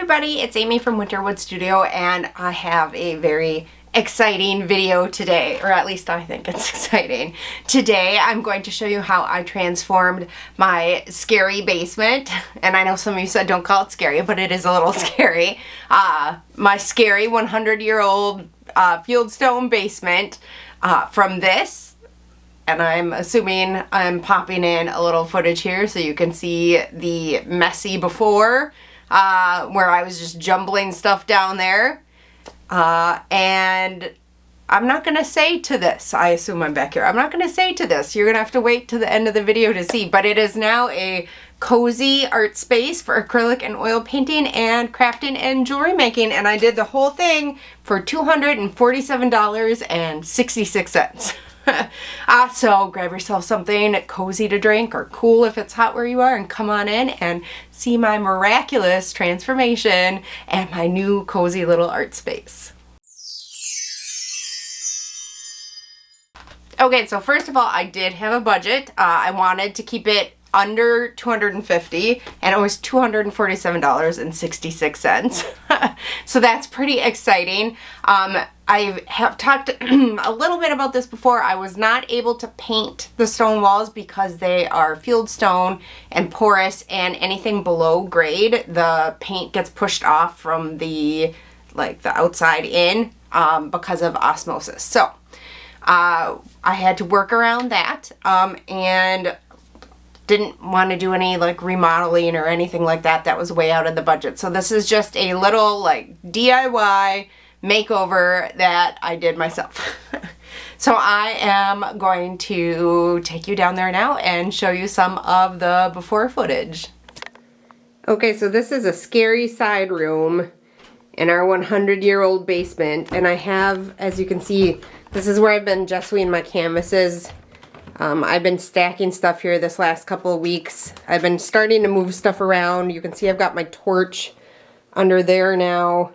everybody, it's Amy from Winterwood Studio, and I have a very exciting video today, or at least I think it's exciting. Today I'm going to show you how I transformed my scary basement, and I know some of you said don't call it scary, but it is a little scary. My scary 100-year-old fieldstone basement from this. And I'm assuming I'm popping in a little footage here so you can see the messy before, where I was just jumbling stuff down there. And I'm not going to say to this, I assume I'm back here, I'm not going to say to this, you're going to have to wait to the end of the video to see, but it is now a cozy art space for acrylic and oil painting and crafting and jewelry making, and I did the whole thing for $247.66. So grab yourself something cozy to drink or cool if it's hot where you are, and come on in and see my miraculous transformation and my new cozy little art space. Okay, so first of all, I did have a budget. I wanted to keep it under $250, and it was $247.66. So that's pretty exciting. I have talked a little bit about this before. I was not able to paint the stone walls because they are field stone and porous, and anything below grade, the paint gets pushed off from the outside in because of osmosis. So I had to work around that, and didn't want to do any remodeling or anything like that. That was way out of the budget. So this is just a little DIY makeover that I did myself. So I am going to take you down there now and show you some of the before footage. Okay, so this is a scary side room in our 100-year-old basement, and I have, as you can see, this is where I've been gessoing my canvases. I've been stacking stuff here this last couple of weeks. I've been starting to move stuff around. You can see I've got my torch under there now.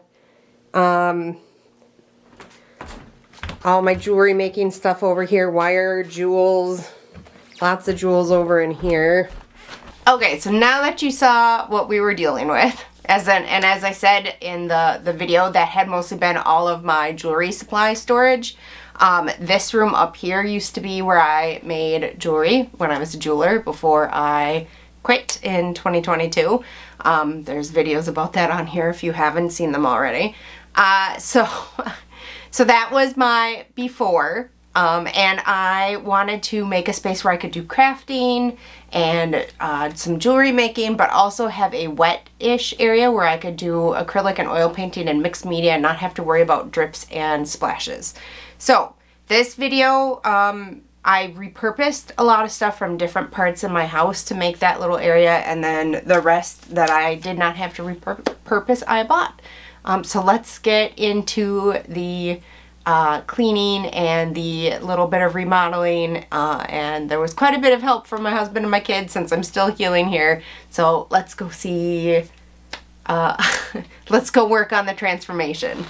All my jewelry making stuff over here, wire, jewels, lots of jewels over in here. Okay, so now that you saw what we were dealing with, as I said in the video, that had mostly been all of my jewelry supply storage. This room up here used to be where I made jewelry when I was a jeweler before I quit in 2022. There's videos about that on here if you haven't seen them already. So that was my before, and I wanted to make a space where I could do crafting and some jewelry making, but also have a wet-ish area where I could do acrylic and oil painting and mixed media and not have to worry about drips and splashes. So this video, I repurposed a lot of stuff from different parts of my house to make that little area, and then the rest that I did not have to repurpose, I bought. So let's get into the cleaning and the little bit of remodeling, and there was quite a bit of help from my husband and my kids since I'm still healing here. So let's go see, let's go work on the transformation.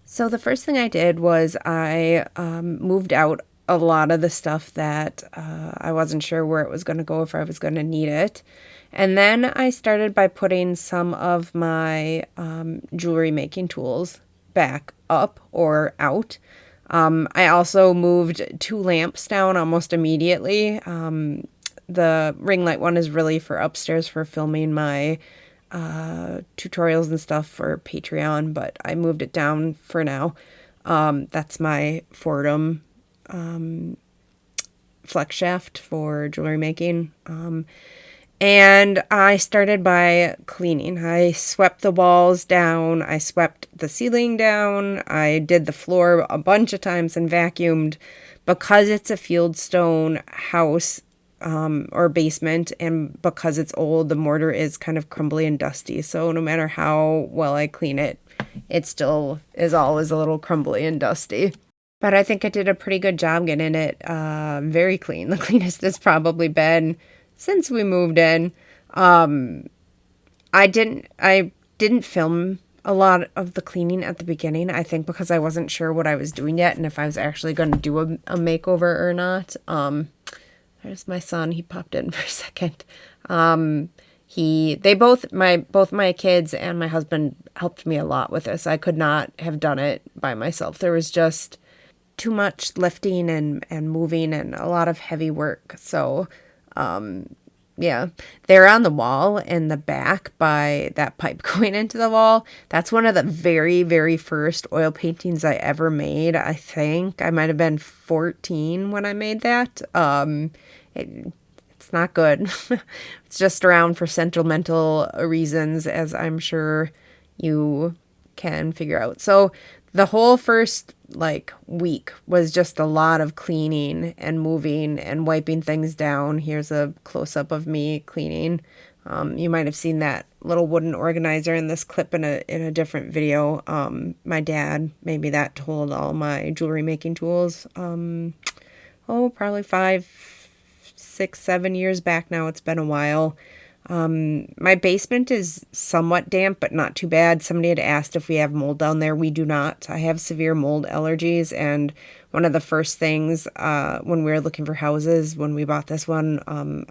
So the first thing I did was I moved out a lot of the stuff that I wasn't sure where it was going to go, if I was going to need it. And then I started by putting some of my jewelry making tools back up or out. I also moved 2 lamps down almost immediately. The ring light one is really for upstairs for filming my tutorials and stuff for Patreon, but I moved it down for now. That's my Fordham flex shaft for jewelry making. And I started by cleaning. I swept the walls down, I swept the ceiling down, I did the floor a bunch of times and vacuumed. Because it's a fieldstone house, or basement, and because it's old, the mortar is kind of crumbly and dusty, so no matter how well I clean it, it still is always a little crumbly and dusty. But I think I did a pretty good job getting it very clean. The cleanest it's probably been since we moved in. I didn't film a lot of the cleaning at the beginning, I think because I wasn't sure what I was doing yet and if I was actually going to do a makeover or not. There's my son. He popped in for a second. both my kids and my husband helped me a lot with this. I could not have done it by myself. There was just too much lifting and moving and a lot of heavy work. So, yeah, they're on the wall in the back by that pipe going into the wall. That's one of the very, very first oil paintings I ever made. I think I might have been 14 when I made that. It's not good. It's just around for sentimental reasons, as I'm sure you can figure out. So the whole first week was just a lot of cleaning and moving and wiping things down. Here's a close-up of me cleaning. You might have seen that little wooden organizer in this clip in a different video. My dad made me that to hold all my jewelry making tools. Probably 5, 6, 7 years back now. It's been a while. My basement is somewhat damp, but not too bad. Somebody had asked if we have mold down there. We do not. I have severe mold allergies, and one of the first things when we were looking for houses, when we bought this one,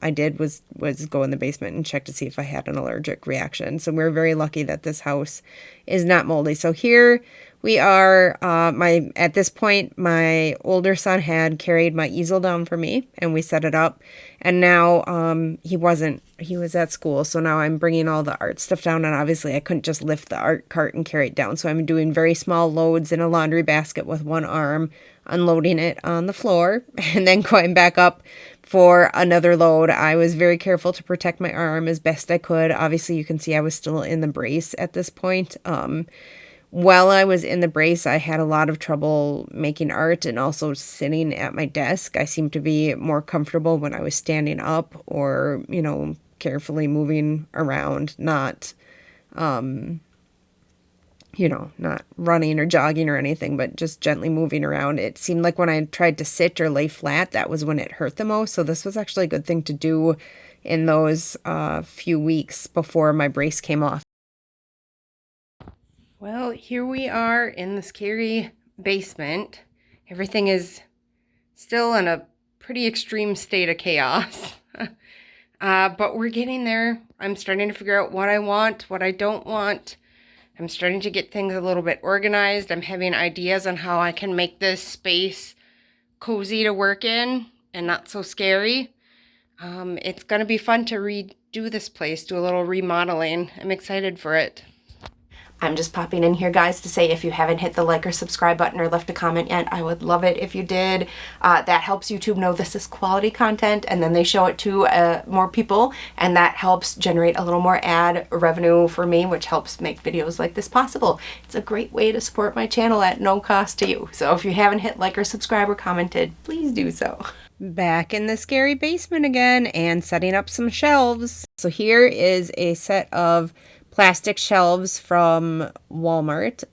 I did was go in the basement and check to see if I had an allergic reaction. So we're very lucky that this house is not moldy. So here we are. At this point, my older son had carried my easel down for me, and we set it up. And now he was at school, so now I'm bringing all the art stuff down, and obviously I couldn't just lift the art cart and carry it down. So I'm doing very small loads in a laundry basket with one arm, unloading it on the floor, and then going back up for another load. I was very careful to protect my arm as best I could. Obviously, you can see I was still in the brace at this point. While I was in the brace, I had a lot of trouble making art and also sitting at my desk. I seemed to be more comfortable when I was standing up or, carefully moving around, not running or jogging or anything, but just gently moving around. It seemed like when I tried to sit or lay flat, that was when it hurt the most. So this was actually a good thing to do in those few weeks before my brace came off. Well, here we are in the scary basement. Everything is still in a pretty extreme state of chaos. But we're getting there. I'm starting to figure out what I want, what I don't want. I'm starting to get things a little bit organized. I'm having ideas on how I can make this space cozy to work in and not so scary. It's going to be fun to redo this place, do a little remodeling. I'm excited for it. I'm just popping in here, guys, to say if you haven't hit the like or subscribe button or left a comment yet, I would love it if you did. That helps YouTube know this is quality content, and then they show it to more people, and that helps generate a little more ad revenue for me, which helps make videos like this possible. It's a great way to support my channel at no cost to you. So if you haven't hit like or subscribe or commented, please do so. Back in the scary basement again and setting up some shelves. So here is a set of plastic shelves from Walmart.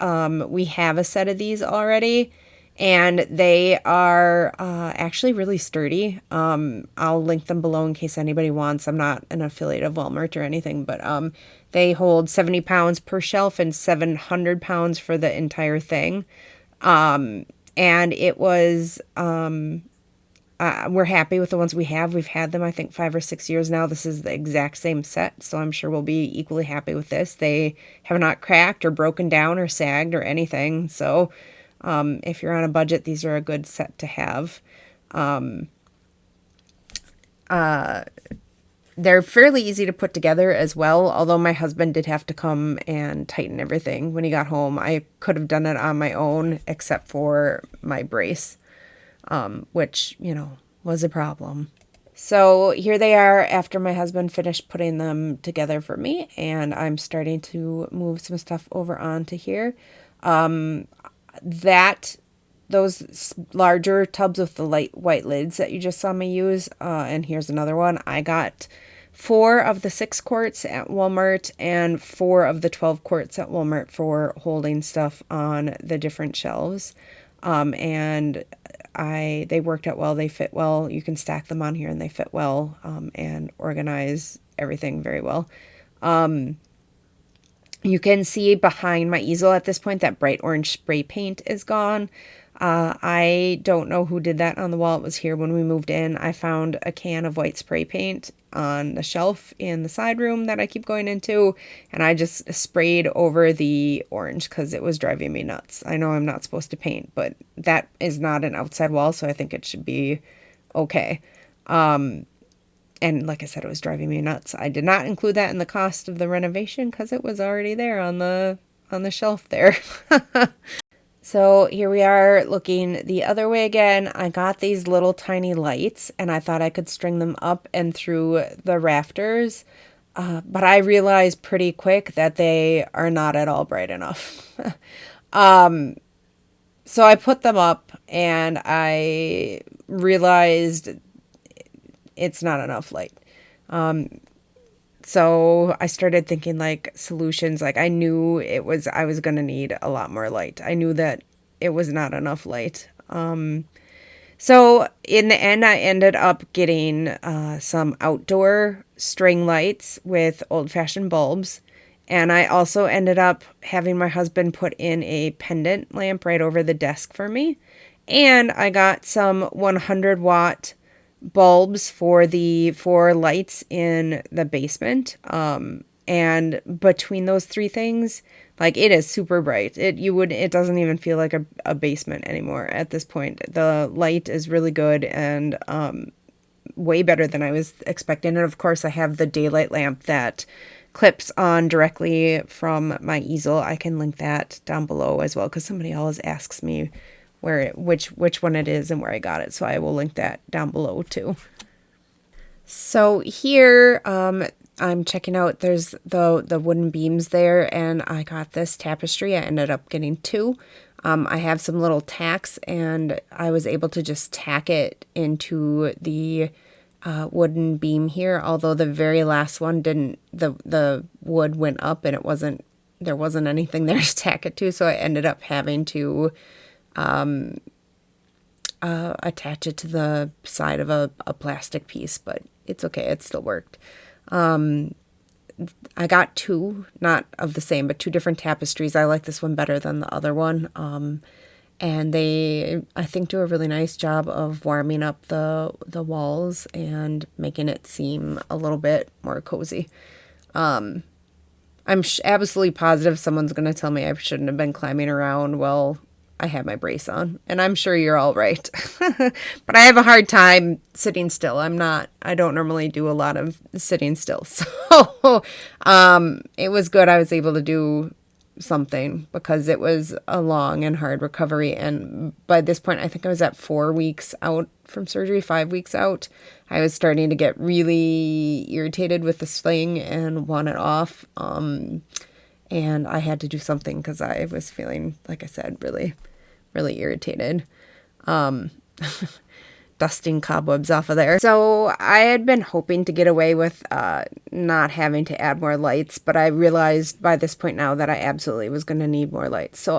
We have a set of these already, and they are actually really sturdy. I'll link them below in case anybody wants. I'm not an affiliate of Walmart or anything, but they hold 70 pounds per shelf and 700 pounds for the entire thing. And it was we're happy with the ones we have. We've had them, I think, 5 or 6 years now. This is the exact same set, so I'm sure we'll be equally happy with this. They have not cracked or broken down or sagged or anything. So if you're on a budget, these are a good set to have. They're fairly easy to put together as well, although my husband did have to come and tighten everything when he got home. I could have done it on my own except for my brace. Which, was a problem. So here they are after my husband finished putting them together for me, and I'm starting to move some stuff over onto here. Those larger tubs with the light white lids that you just saw me use, and here's another one. I got 4 of the 6 quarts at Walmart and 4 of the 12 quarts at Walmart for holding stuff on the different shelves. And they worked out well. They fit well. You can stack them on here and they fit well, and organize everything very well. You can see behind my easel at this point that bright orange spray paint is gone. I don't know who did that on the wall. It was here when we moved in. I found a can of white spray paint on the shelf in the side room that I keep going into, and I just sprayed over the orange because it was driving me nuts. I know I'm not supposed to paint, but that is not an outside wall, so I think it should be okay. And like I said, it was driving me nuts. I did not include that in the cost of the renovation because it was already there on the shelf there. So here we are looking the other way again. I got these little tiny lights and I thought I could string them up and through the rafters. But I realized pretty quick that they are not at all bright enough. So I put them up and I realized it's not enough light. So I started thinking like solutions, like I knew I was going to need a lot more light. I knew that it was not enough light. So in the end, I ended up getting some outdoor string lights with old-fashioned bulbs. And I also ended up having my husband put in a pendant lamp right over the desk for me. And I got some 100-watt bulbs for the 4 lights in the basement. And between those 3 things, like it is super bright. It doesn't even feel like a basement anymore at this point. The light is really good and way better than I was expecting. And of course I have the daylight lamp that clips on directly from my easel. I can link that down below as well because somebody always asks me which one it is and where I got it. So I will link that down below too. So here, I'm checking out, there's the wooden beams there and I got this tapestry. I ended up getting 2. I have some little tacks and I was able to just tack it into the wooden beam here. Although the very last one didn't, the wood went up and there wasn't anything there to tack it to. So I ended up having to attach it to the side of a plastic piece, but it's okay. It still worked. I got 2, not of the same, but 2 different tapestries. I like this one better than the other one. And they, I think, do a really nice job of warming up the walls and making it seem a little bit more cozy. I'm absolutely positive someone's going to tell me I shouldn't have been climbing around. Well, I had my brace on, and I'm sure you're all right. But I have a hard time sitting still. I don't normally do a lot of sitting still. So it was good I was able to do something because it was a long and hard recovery. And by this point, I think I was at 4 weeks out from surgery, 5 weeks out. I was starting to get really irritated with the sling and want it off. And I had to do something because I was feeling, like I said, really, really irritated. Dusting cobwebs off of there. So I had been hoping to get away with not having to add more lights, but I realized by this point now that I absolutely was going to need more lights. So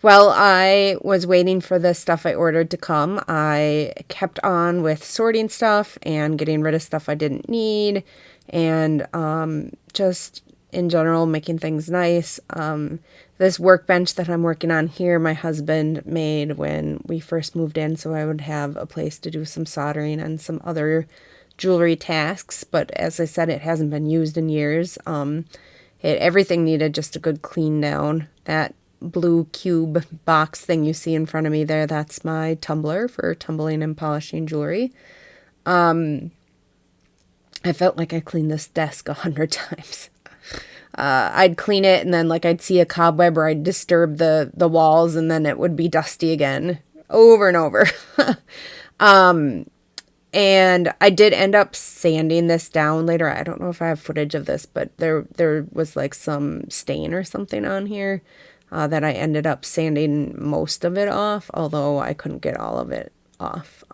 while I was waiting for the stuff I ordered to come, I kept on with sorting stuff and getting rid of stuff I didn't need and just in general making things nice. This workbench that I'm working on here, my husband made when we first moved in, so I would have a place to do some soldering and some other jewelry tasks. But as I said, it hasn't been used in years. Everything needed just a good clean down. That blue cube box thing you see in front of me there, that's my tumbler for tumbling and polishing jewelry. I felt like I cleaned this desk 100 times. I'd clean it and then like I'd see a cobweb or I'd disturb the walls and then it would be dusty again over and over. And I did end up sanding this down later. I don't know if I have footage of this, but there was like some stain or something on here that I ended up sanding most of it off, although I couldn't get all of it off.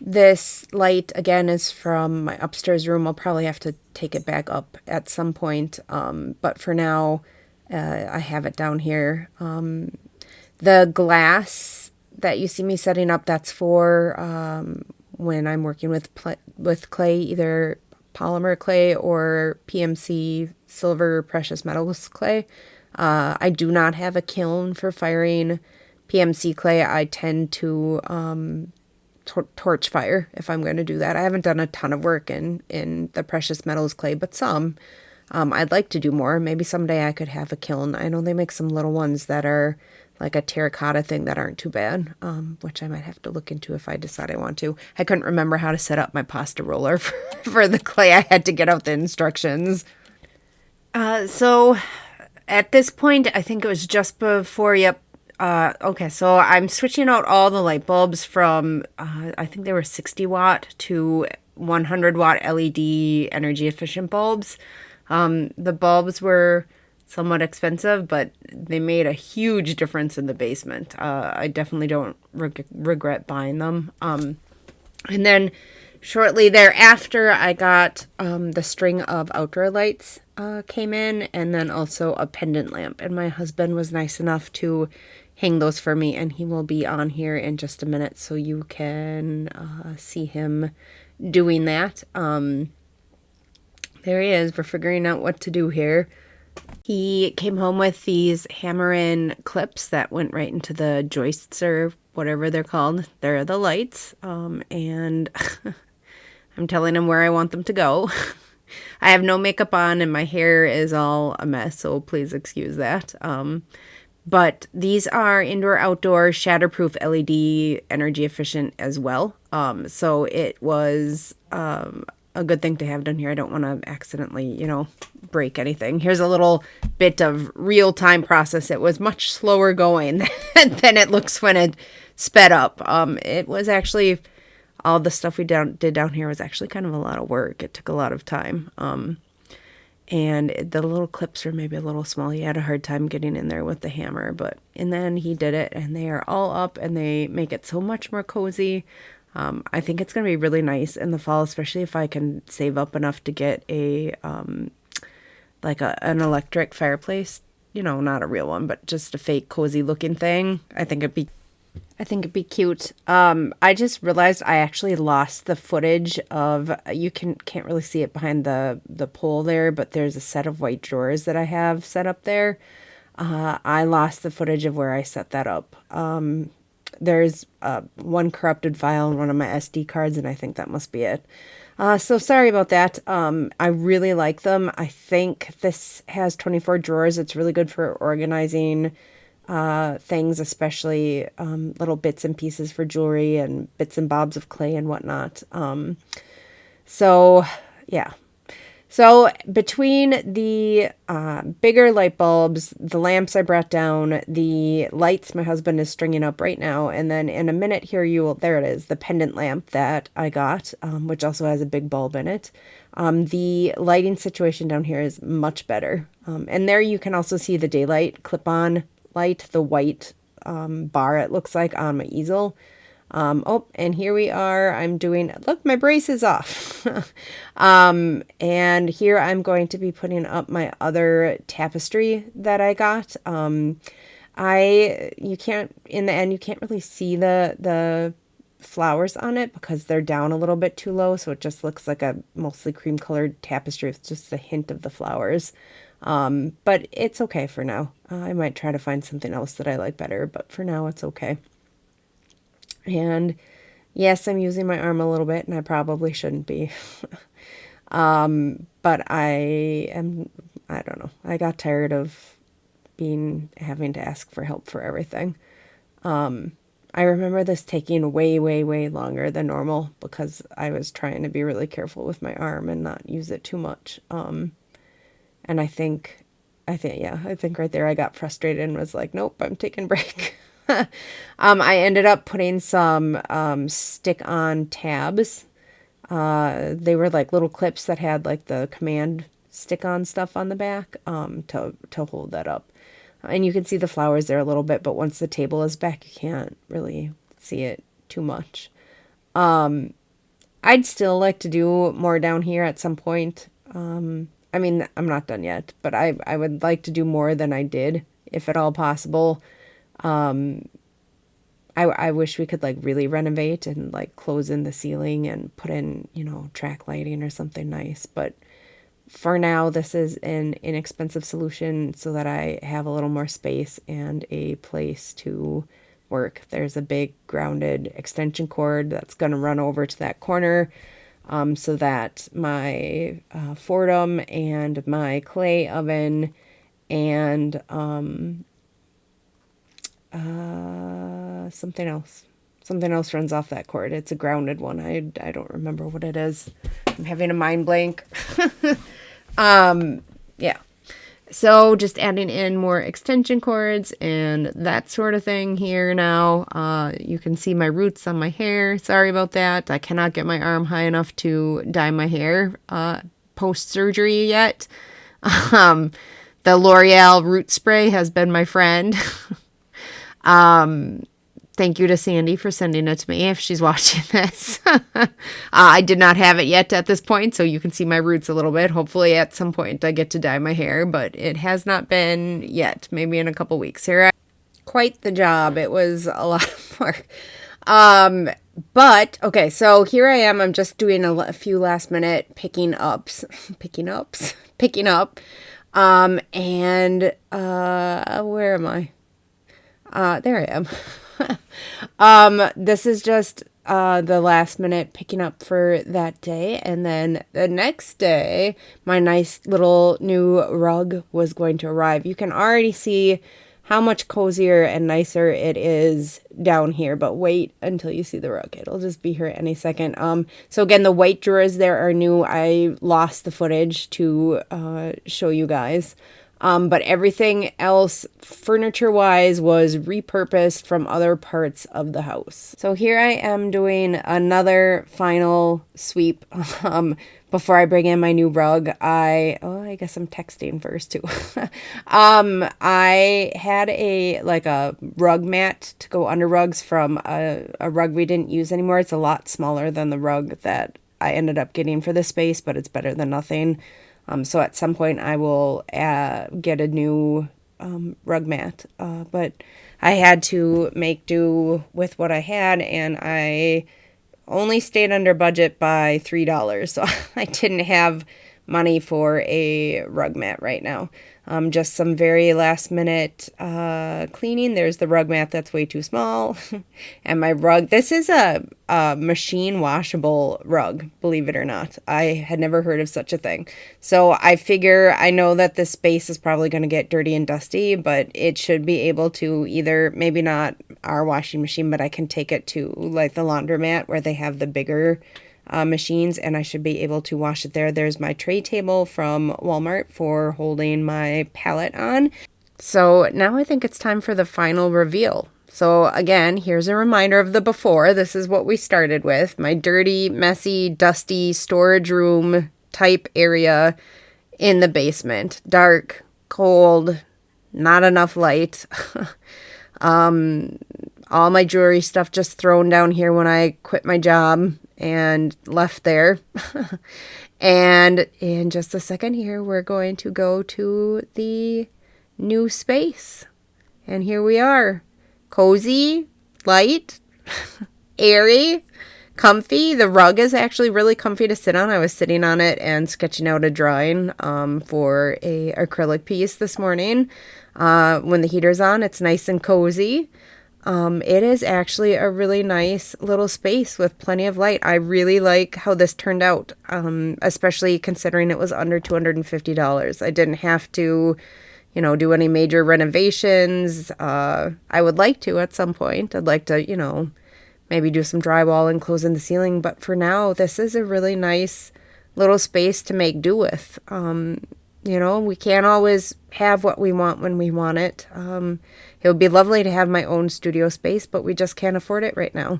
This light, again, is from my upstairs room. I'll probably have to take it back up at some point. But for now, I have it down here. The glass that you see me setting up, that's for when I'm working with clay, either polymer clay or PMC silver precious metals clay. I do not have a kiln for firing PMC clay, I tend to torch fire if I'm going to do that. I haven't done a ton of work in the precious metals clay, but some. I'd like to do more. Maybe someday I could have a kiln. I know they make some little ones that are like a terracotta thing that aren't too bad, which I might have to look into if I decide I want to. I couldn't remember how to set up my pasta roller for the clay. I had to get out the instructions. So at this point, I think it was just before, yep. Okay, so I'm switching out all the light bulbs from, I think they were 60 watt to 100 watt LED energy efficient bulbs. The bulbs were somewhat expensive, but they made a huge difference in the basement. I definitely don't regret buying them. And then shortly thereafter, I got the string of outdoor lights came in, and then also a pendant lamp. And my husband was nice enough to hang those for me, and he will be on here in just a minute, so you can see him doing that. There he is. We're figuring out what to do here. He came home with these hammer-in clips that went right into the joists or whatever they're called. They're the lights, and I'm telling him where I want them to go. I have no makeup on and my hair is all a mess, so please excuse that. But these are indoor-outdoor shatterproof LED energy efficient as well. So it was a good thing to have done here. I don't want to accidentally, break anything. Here's a little bit of real-time process. It was much slower going than it looks when it sped up. It was actually, all the stuff we did down here was actually kind of a lot of work. It took a lot of time. And the little clips were maybe a little small. He had a hard time getting in there with the hammer, and then he did it, and they are all up, and they make it so much more cozy. I think it's going to be really nice in the fall, especially if I can save up enough to get an electric fireplace. Not a real one, but just a fake cozy looking thing. I think it'd be cute. I just realized I actually lost the footage of, you can't really see it behind the pole there, but there's a set of white drawers that I have set up there. I lost the footage of where I set that up. There's one corrupted file on one of my SD cards, and I think that must be it. So sorry about that. I really like them. I think this has 24 drawers. It's really good for organizing things, especially little bits and pieces for jewelry and bits and bobs of clay and whatnot. So yeah. So between the bigger light bulbs, the lamps I brought down, the lights my husband is stringing up right now, and then in a minute here there it is, the pendant lamp that I got, which also has a big bulb in it. The lighting situation down here is much better. And there you can also see the daylight clip-on light, the white bar it looks like on my easel. And here we are. Look, my brace is off. And here I'm going to be putting up my other tapestry that I got. In the end, you can't really see the flowers on it because they're down a little bit too low. So it just looks like a mostly cream colored tapestry with just a hint of the flowers. But it's okay for now. I might try to find something else that I like better, but for now it's okay. And yes, I'm using my arm a little bit, and I probably shouldn't be. But I don't know. I got tired of having to ask for help for everything. I remember this taking way, way, way longer than normal because I was trying to be really careful with my arm and not use it too much. And I think right there I got frustrated and was like, nope, I'm taking a break. I ended up putting some stick-on tabs. They were like little clips that had like the command stick-on stuff on the back to hold that up. And you can see the flowers there a little bit, but once the table is back, you can't really see it too much. I'd still like to do more down here at some point. I mean, I'm not done yet, but I would like to do more than I did, if at all possible. I wish we could like really renovate and like close in the ceiling and put in, track lighting or something nice. But for now, this is an inexpensive solution so that I have a little more space and a place to work. There's a big grounded extension cord that's going to run over to that corner, so that my Fordham and my clay oven and something else runs off that cord. It's a grounded one. I don't remember what it is. I'm having a mind blank. Yeah. So just adding in more extension cords and that sort of thing here now. You can see my roots on my hair. Sorry about that. I cannot get my arm high enough to dye my hair post-surgery yet. The L'Oreal root spray has been my friend. Thank you to Sandy for sending it to me if she's watching this. I did not have it yet at this point, so you can see my roots a little bit. Hopefully at some point I get to dye my hair, but it has not been yet. Maybe in a couple weeks here. Quite the job. It was a lot of work. But, okay, so here I am. I'm just doing a few last minute picking up. And where am I? There I am. This is just the last minute picking up for that day, and then the next day my nice little new rug was going to arrive. You can already see how much cozier and nicer it is down here, but wait until you see the rug. It'll just be here any second. So again, the white drawers there are new. I lost the footage to show you guys. But everything else, furniture-wise, was repurposed from other parts of the house. So here I am doing another final sweep before I bring in my new rug. I guess I'm texting first, too. I had a rug mat to go under rugs from a rug we didn't use anymore. It's a lot smaller than the rug that I ended up getting for this space, but it's better than nothing. So at some point I will get a new rug mat, but I had to make do with what I had, and I only stayed under budget by $3, so I didn't have money for a rug mat right now. Just some very last minute cleaning. There's the rug mat that's way too small. And my rug. This is a machine washable rug, believe it or not. I had never heard of such a thing. So I figure, I know that this space is probably going to get dirty and dusty, but it should be able to either, maybe not our washing machine, but I can take it to like the laundromat where they have the bigger machines, and I should be able to wash it there. There's my tray table from Walmart for holding my palette on. So now I think it's time for the final reveal. So again, here's a reminder of the before. This is what we started with. My dirty, messy, dusty storage room type area in the basement. Dark, cold, not enough light. All my jewelry stuff just thrown down here when I quit my job and left there. And in just a second here, we're going to go to the new space. And here we are. Cozy, light, airy, comfy. The rug is actually really comfy to sit on. I was sitting on it and sketching out a drawing for a acrylic piece this morning. When the heater's on, it's nice and cozy. It is actually a really nice little space with plenty of light. I really like how this turned out, especially considering it was under $250. I didn't have to, do any major renovations. I would like to at some point. I'd like to, maybe do some drywall and close in the ceiling. But for now, this is a really nice little space to make do with. We can't always have what we want when we want it. It would be lovely to have my own studio space, but we just can't afford it right now.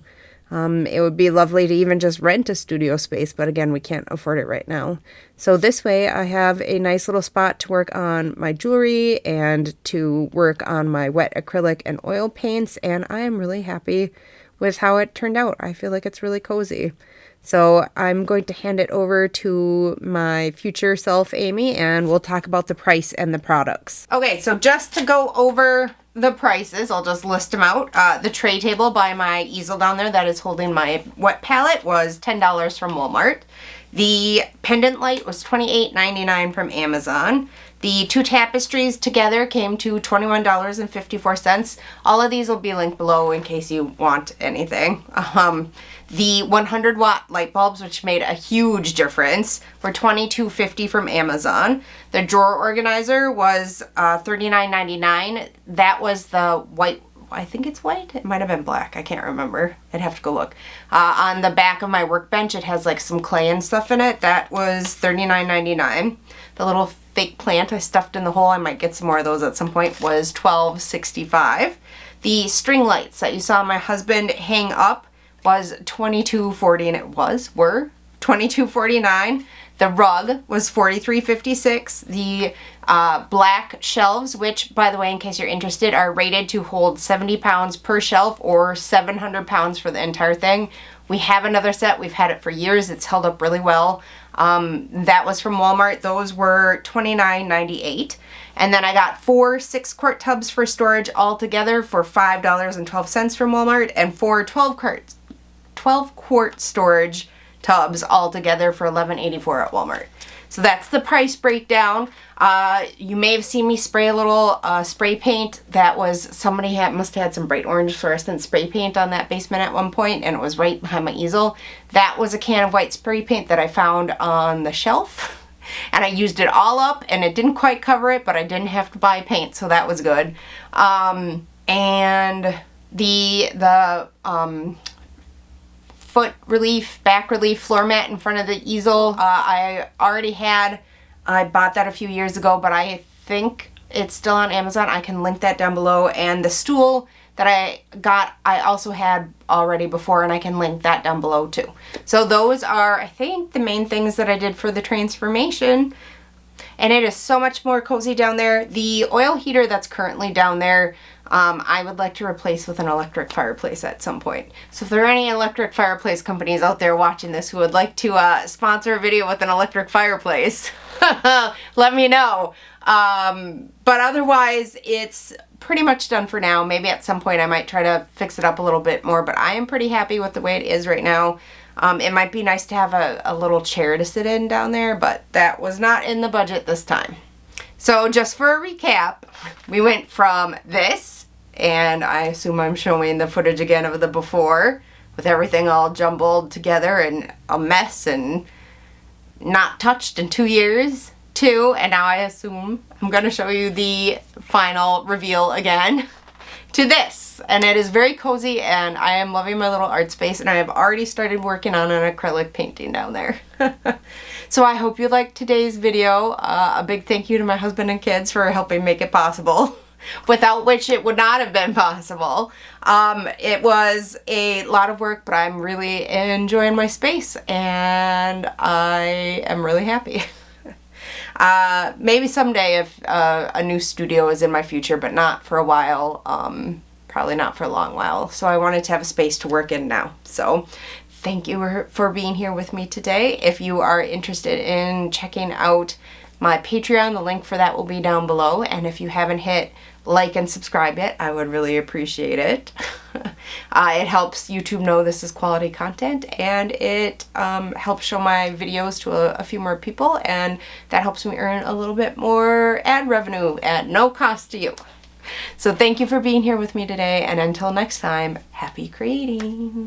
It would be lovely to even just rent a studio space, but again, we can't afford it right now. So this way I have a nice little spot to work on my jewelry and to work on my wet acrylic and oil paints, and I am really happy with how it turned out. I feel like it's really cozy. So I'm going to hand it over to my future self, Amy, and we'll talk about the price and the products. Okay, so just to go over the prices, I'll just list them out. The tray table by my easel down there that is holding my wet palette was $10 from Walmart. The pendant light was $28.99 from Amazon. The two tapestries together came to $21.54. All of these will be linked below in case you want anything. The 100-watt light bulbs, which made a huge difference, were $22.50 from Amazon. The drawer organizer was $39.99. That was the white, I think it's white. It might have been black. I can't remember. I'd have to go look. On the back of my workbench, it has like some clay and stuff in it. That was $39.99. The little fake plant I stuffed in the hole, I might get some more of those at some point, was $12.65. The string lights that you saw my husband hang up was $22.40, and were $22.49. The rug was $43.56. The black shelves, which, by the way, in case you're interested, are rated to hold 70 pounds per shelf or 700 pounds for the entire thing. We have another set. We've had it for years. It's held up really well. That was from Walmart. Those were $29.98. And then I got 4 6-quart tubs for storage all together for $5.12 from Walmart, and 4 12-quart storage tubs all together for $11.84 at Walmart. So that's the price breakdown. You may have seen me spray a little spray paint. That was, somebody must have had some bright orange fluorescent spray paint on that basement at one point, and it was right behind my easel. That was a can of white spray paint that I found on the shelf, and I used it all up, and it didn't quite cover it, but I didn't have to buy paint, so that was good. And the foot relief, back relief floor mat in front of the easel, I bought that a few years ago, but I think it's still on Amazon. I can link that down below. And the stool that I got, I also had already before, and I can link that down below too. So those are, I think, the main things that I did for the transformation. And it is so much more cozy down there. The oil heater that's currently down there, I would like to replace with an electric fireplace at some point. So if there are any electric fireplace companies out there watching this who would like to sponsor a video with an electric fireplace, let me know. But otherwise, it's pretty much done for now. Maybe at some point I might try to fix it up a little bit more, but I am pretty happy with the way it is right now. It might be nice to have a little chair to sit in down there, but that was not in the budget this time. So just for a recap, we went from this, and I assume I'm showing the footage again of the before, with everything all jumbled together and a mess and not touched in 2 years, to, and now I assume I'm going to show you the final reveal again, to this. And it is very cozy, and I am loving my little art space, and I have already started working on an acrylic painting down there. So I hope you liked today's video. A big thank you to my husband and kids for helping make it possible, without which it would not have been possible. It was a lot of work, but I'm really enjoying my space, and I am really happy. Maybe someday if a new studio is in my future, but not for a while. Probably not for a long while. So I wanted to have a space to work in now. So thank you for being here with me today. If you are interested in checking out my Patreon, the link for that will be down below. And if you haven't hit like and subscribe yet, I would really appreciate it. It helps YouTube know this is quality content, and it helps show my videos to a few more people, and that helps me earn a little bit more ad revenue at no cost to you. So thank you for being here with me today, and until next time, happy creating!